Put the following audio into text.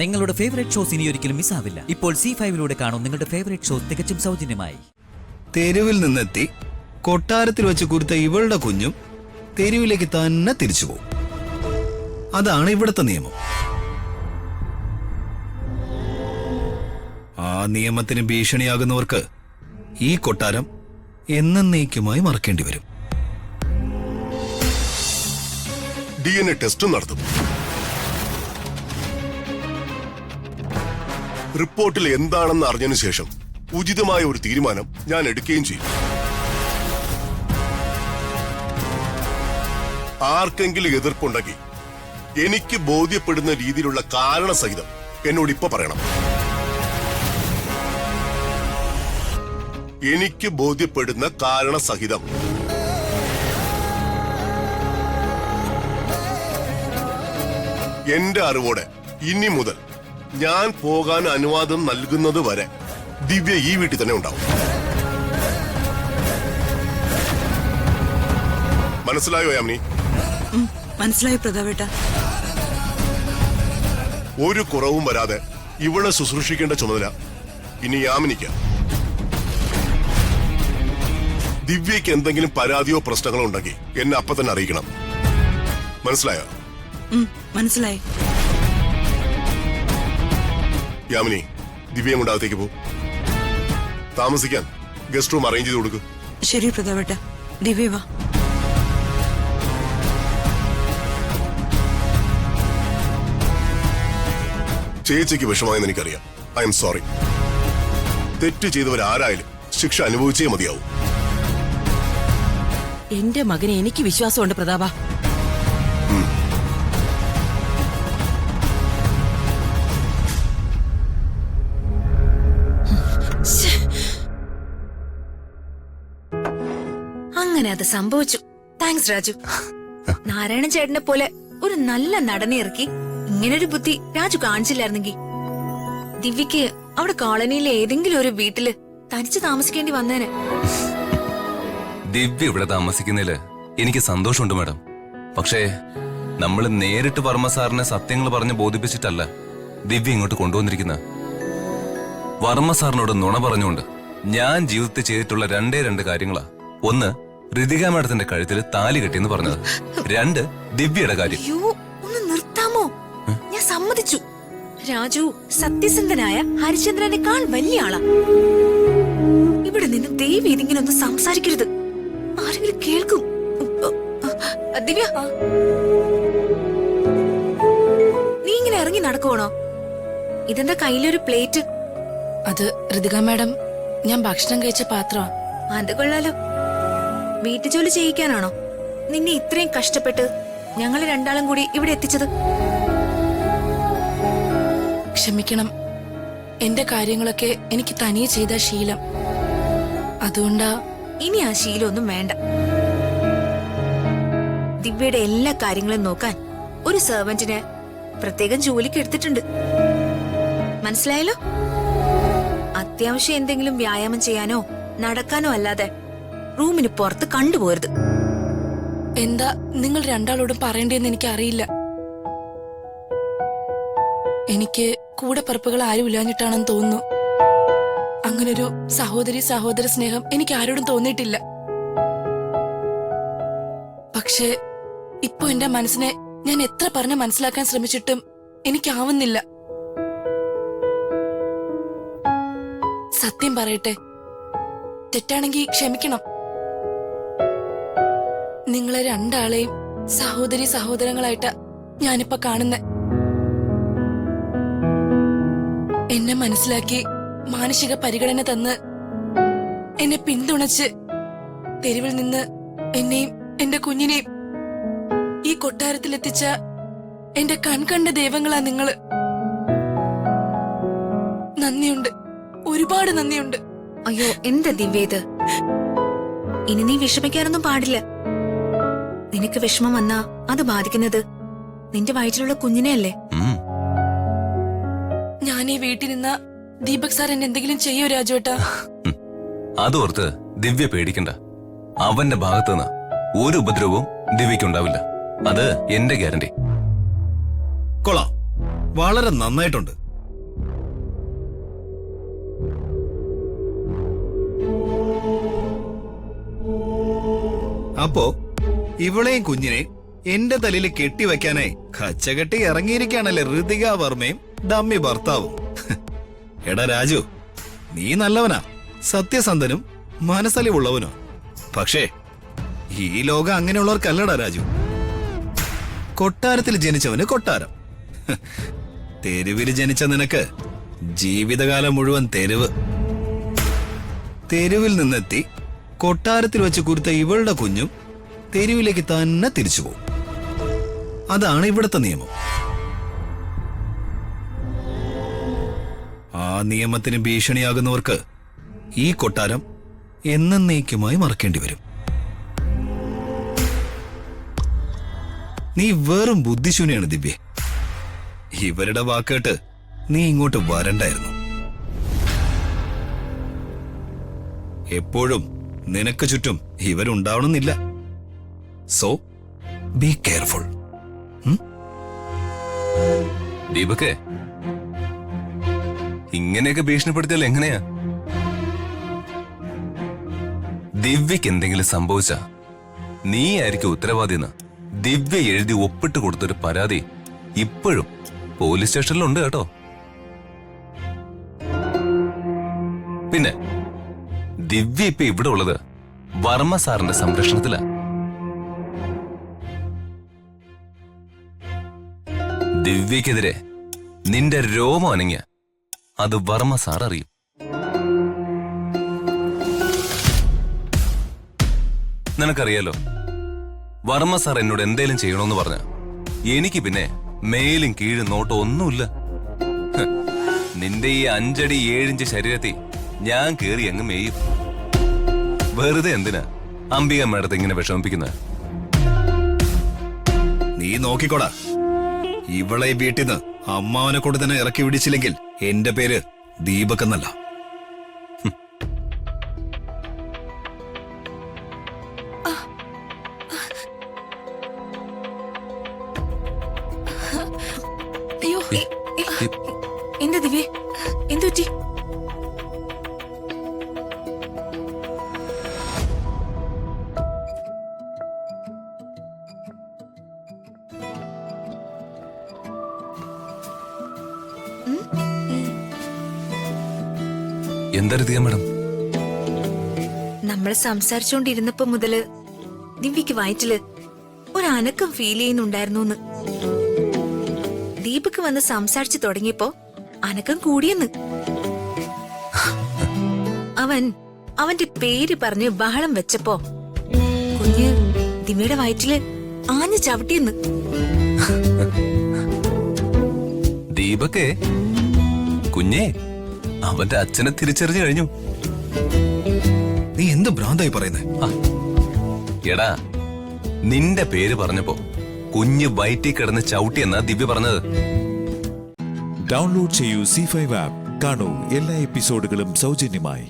നിങ്ങളുടെ favourite shows ഇനി ഒരിക്കലും മിസ്സാവില്ല. ഇപ്പോൾ C5 കാണും നിങ്ങളുടെ ഫേവറേറ്റ് ഷോസ് തികച്ചും സൗജന്യമായി. തെരുവിൽ നിന്നെത്തി കൊട്ടാരത്തിൽ വെച്ച് കുരുത്ത ഇവളുടെ കുഞ്ഞും തെരുവിലേക്ക് തന്നെ തിരിച്ചു പോകും. അതാണ് ഇവിടുത്തെ നിയമം. ആ നിയമത്തിന് ഭീഷണിയാകുന്നവർക്ക് ഈ കൊട്ടാരം എന്നേക്കുമായി മറക്കേണ്ടി വരും. DNA ടെസ്റ്റും നടത്തും. റിപ്പോർട്ടിൽ എന്താണെന്ന് അറിഞ്ഞതിനു ശേഷം ഉചിതമായ ഒരു തീരുമാനം ഞാൻ എടുക്കുകയും ചെയ്യും. ആർക്കെങ്കിലും എതിർപ്പുണ്ടെങ്കിൽ എനിക്ക് ബോധ്യപ്പെടുന്ന രീതിയിലുള്ള കാരണസഹിതം എന്നോട് ഇപ്പൊ പറയണം. എനിക്ക് ബോധ്യപ്പെടുന്ന കാരണസഹിതം. എന്റെ അറിവോടെ ഇനി മുതൽ ഞാൻ പോകാൻ അനുവാദം നൽകുന്നത് വരെ ദിവ്യ ഈ വീട്ടിൽ തന്നെ ഉണ്ടാവും. മനസ്സിലായോ യാമിനി? മനസ്സിലായി പ്രതാപേട്ട. ഒരു കുറവും വരാതെ ഇവളെ ശുശ്രൂഷിക്കേണ്ട ചുമതല ഇനി യാമിനിക്ക. ദിവ്യക്ക് എന്തെങ്കിലും പരാതിയോ പ്രശ്നങ്ങളോ ഉണ്ടെങ്കിൽ എന്നെ അപ്പൊ തന്നെ അറിയിക്കണം. മനസ്സിലായോ? മനസ്സിലായി. യാമിനി, ദിവ്യയും കൊണ്ട് അകത്തേക്ക് പോ. താമസിക്കാൻ ഗസ്റ്റ് റൂം അറേഞ്ച് ചെയ്ത് കൊടുക്കും. ശരി പ്രതാപേട്ട. ദിവ്യ വാ. ചേച്ചിക്ക് വിഷമായെന്ന് എനിക്കറിയാം. I am sorry. തെറ്റ് ചെയ്തവരാരായാലും ശിക്ഷ അനുഭവിച്ചേ മതിയാവും. എന്റെ മകനെ എനിക്ക് വിശ്വാസമുണ്ട് പ്രതാപ. അങ്ങനെ അത് സംഭവിച്ചു. താങ്ക്സ് രാജു. നാരായണൻ ചേട്ടനെ പോലെ ഒരു നല്ല നടനെ ഇറക്കി ഇങ്ങനൊരു ബുദ്ധി രാജു കാണിച്ചില്ലായിരുന്നെങ്കിൽ ദിവ്യക്ക് അവിടെ കോളനിയിലെ ഏതെങ്കിലും ഒരു വീട്ടില് തനിച്ച് താമസിക്കേണ്ടി വന്നേനെ. ദിവ്യ ഇവിടെ താമസിക്കുന്നതില് എനിക്ക് സന്തോഷമുണ്ട് മാഡം. പക്ഷേ നമ്മൾ നേരിട്ട് വർമ്മ സാറിനെ സത്യങ്ങൾ പറഞ്ഞ് ബോധിപ്പിച്ചിട്ടല്ല ദിവ്യ ഇങ്ങോട്ട് കൊണ്ടുവന്നിരിക്കുന്ന. വർമ്മ സാറിനോട് നുണ പറഞ്ഞുകൊണ്ട് ഞാൻ ജീവിതത്തിൽ ചെയ്തിട്ടുള്ള രണ്ട് കാര്യങ്ങളാ. ഒന്ന്, ഋതിക മാഡത്തിന്റെ കഴുത്തിൽ താലി കെട്ടിയെന്ന് പറഞ്ഞത്. രണ്ട്, ദിവ്യയുടെ കാര്യം. അയ്യോ, ഒന്ന് നിർത്താമോ? ഞാൻ സമ്മതിച്ചു. രാജു സത്യസന്ധനായ ഹരിചന്ദ്രനേക്കാൾ വലിയ ആളാ. ഇവിടെ നിന്ന് ദയവ് ഇതിങ്ങനെ ഒന്ന് സംസാരിക്കരുത്. ആരെങ്കിലും കേൾക്കും. ദിവ്യ, നീ ഇങ്ങനെ ഇറങ്ങി നടക്കുവാണോ? ഇതെന്താ കയ്യിലൊരു പ്ലേറ്റ്? അത് ഋതിക മാഡം, ഞാൻ ഭക്ഷണം കഴിച്ച പാത്രമാ. അത് കൊള്ളാലോ. വീട്ടുജോലി ചെയ്യിക്കാനാണോ നിന്നെ ഇത്രയും കഷ്ടപ്പെട്ട് ഞങ്ങള് രണ്ടാളും കൂടി ഇവിടെ എത്തിച്ചത്? ക്ഷമിക്കണം, എന്റെ കാര്യങ്ങളൊക്കെ എനിക്ക് തനിയെ ചെയ്ത ശീലം. അതുകൊണ്ടാ. ഇനി ആ ശീലമൊന്നും വേണ്ട. ദിവ്യയുടെ എല്ലാ കാര്യങ്ങളും നോക്കാൻ ഒരു സെർവന്റിനെ പ്രത്യേകം ജോലിക്ക് എടുത്തിട്ടുണ്ട്. മനസ്സിലായല്ലോ? അത്യാവശ്യം എന്തെങ്കിലും വ്യായാമം ചെയ്യാനോ നടക്കാനോ അല്ലാതെ റൂമിന് പുറത്ത് കണ്ടുപോരുത്. എന്താ നിങ്ങൾ രണ്ടാളോടും പറയണ്ടേന്ന് എനിക്ക് അറിയില്ല. എനിക്ക് കൂടെ പറപ്പുകൾ ആരും ഇല്ലാഞ്ഞിട്ടാണെന്ന് തോന്നുന്നു. അങ്ങനൊരു സഹോദര സ്നേഹം എനിക്ക് ആരോടും തോന്നിയിട്ടില്ല. പക്ഷേ ഇപ്പൊ എന്റെ മനസ്സിനെ ഞാൻ എത്ര പറഞ്ഞ് മനസ്സിലാക്കാൻ ശ്രമിച്ചിട്ടും എനിക്കാവുന്നില്ല. സത്യം പറയട്ടെ, തെറ്റാണെങ്കിൽ ക്ഷമിക്കണം. നിങ്ങളെ രണ്ടാളെയും സഹോദരങ്ങളായിട്ടാ ഞാനിപ്പോ കാണുന്നെ. എന്നെ മനസ്സിലാക്കി മാനസിക പരിഗണന തന്ന് എന്നെ പിന്തുണച്ച് തെരുവിൽ നിന്ന് എന്നെയും എന്റെ കുഞ്ഞിനെയും ഈ കൊട്ടാരത്തിലെത്തിച്ച എന്റെ കൺകണ്ട ദൈവങ്ങളാ നിങ്ങള്. നന്ദിയുണ്ട്, ഒരുപാട് നന്ദിയുണ്ട്. അയ്യോ, എന്താ ദിവ്യ ഇത്? ഇനി നീ വിഷമിക്കാനൊന്നും പാടില്ല. നിനക്ക് വിഷമം വന്നാ അത് ബാധിക്കുന്നത് നിന്റെ വയറ്റിലുള്ള കുഞ്ഞിനെയല്ലേ? ഞാൻ ഈ വീട്ടിൽ നിന്ന ദീപക് സാർ എന്നെ എന്തെങ്കിലും ചെയ്യോ രാജുവേട്ടാ? അതോർത്ത് ദിവ്യ പേടിക്കണ്ട. അവന്റെ ഭാഗത്തുനിന്ന് ഒരു ഉപദ്രവവും ദിവ്യക്കുണ്ടാവില്ല. അത് എന്റെ ഗ്യാരണ്ടി. കൊള്ളാം, വളരെ നന്നായിട്ടുണ്ട്. അപ്പോ ഇവളെയും കുഞ്ഞിനെ എന്റെ തലയിൽ കെട്ടിവെക്കാനായി കച്ചകെട്ടി ഇറങ്ങിയിരിക്കുകയാണല്ലേ ഋതിക വർമ്മയും ഡമ്മി ഭർത്താവും. എടാ രാജു, നീ നല്ലവനാ, സത്യസന്ധനും മനസ്സലിവുള്ളവനോ. പക്ഷേ ഈ ലോകം അങ്ങനെയുള്ളവർക്കല്ലടാ രാജു. കൊട്ടാരത്തിൽ ജനിച്ചവന് കൊട്ടാരം, തെരുവിൽ ജനിച്ച നിനക്ക് ജീവിതകാലം മുഴുവൻ തെരുവ്. തെരുവിൽ നിന്നെത്തി കൊട്ടാരത്തിൽ വെച്ച് കുരുത്ത ഇവളുടെ കുഞ്ഞും തെരുവിലേക്ക് തന്നെ തിരിച്ചു പോകും. അതാണ് ഇവിടുത്തെ നിയമം. ആ നിയമത്തിന് ഭീഷണിയാകുന്നവർക്ക് ഈ കൊട്ടാരം എന്നേക്കുമായി മറക്കേണ്ടി വരും. നീ വെറും ബുദ്ധിശൂന്യാണ് ദിവ്യ. ഇവരുടെ വാക്കേട്ട് നീ ഇങ്ങോട്ട് വരണ്ടായിരുന്നു. എപ്പോഴും നിനക്ക് ചുറ്റും ഇവരുണ്ടാവണമെന്നില്ല. So be careful. ദീപകേ, ഇങ്ങനെയൊക്കെ ഭീഷണിപ്പെടുത്തിയാൽ എങ്ങനെയാ? ദിവ്യക്ക് എന്തെങ്കിലും സംഭവിച്ച നീ ആയിരിക്കും ഉത്തരവാദിന്ന് ദിവ്യ എഴുതി ഒപ്പിട്ട് കൊടുത്തൊരു പരാതി ഇപ്പോഴും പോലീസ് സ്റ്റേഷനിലുണ്ട് കേട്ടോ. പിന്നെ ദിവ്യ ഇപ്പൊ ഇവിടെ ഉള്ളത് വർമ്മ സാറിന്റെ സംരക്ഷണത്തിലാ. ദിവ്യക്കെതിരെ നിന്റെ രോമം അനങ്ങിയ അത് വർമ്മ സാർ അറിയും. നിനക്കറിയാലോ, വർമ്മ സാർ എന്നോട് എന്തേലും ചെയ്യണമെന്ന് പറഞ്ഞ എനിക്ക് പിന്നെ മേലും കീഴും നോട്ടം ഒന്നുമില്ല. നിന്റെ ഈ 5 അടി 7 ഇഞ്ച് ശരീരത്തിൽ ഞാൻ കേറി അങ്ങ് മേയും. വെറുതെ എന്തിനാ അംബിക മേഡത്തെ ഇങ്ങനെ വിഷമിപ്പിക്കുന്നത്? നീ നോക്കിക്കോടാ, ഇവളെ വീട്ടിന്ന് അമ്മാവനെ കൊണ്ട് തന്നെ ഇറക്കി വിടിച്ചില്ലെങ്കിൽ എന്റെ പേര് ദീപക് എന്നല്ല. അയ്യോ, എന്താ ദിവ്യ, എന്തു പറ്റി? എന്താ ഋതിക മേഡം? നമ്മൾ സംസാരിച്ചോണ്ടിരുന്നപ്പോ മുതല് ദിവ്യക്ക് വയറ്റില് ഒരു അനക്കം ഫീൽ ചെയ്യുന്നുണ്ടായിരുന്നു. ദീപക് വന്ന് സംസാരിച്ചു തുടങ്ങിയപ്പോ അനക്കം കൂടിയെന്ന്. അവന്റെ പേര് പറഞ്ഞ് ബഹളം വെച്ചപ്പോ കുഞ്ഞ് ദിവ്യയുടെ വയറ്റില് ആഞ്ഞു ചവിട്ടിയെന്ന്. ദീപകേ, കുഞ്ഞേ, അവന്റെ അച്ഛനെ തിരിച്ചറിഞ്ഞു കഴിഞ്ഞു. നീ എന്ത് ഭ്രാന്തായി പറയുന്നേ? എടാ, നിന്റെ പേര് പറഞ്ഞപ്പോ കുഞ്ഞ് വയറ്റിൽ കിടന്ന് ചവിട്ടിയെന്നാ ദിവ്യ പറഞ്ഞത്. ഡൗൺലോഡ് ചെയ്യൂ C5 ആപ്പ്. കാണൂ എല്ലാ എപ്പിസോഡുകളും സൗജന്യമായി.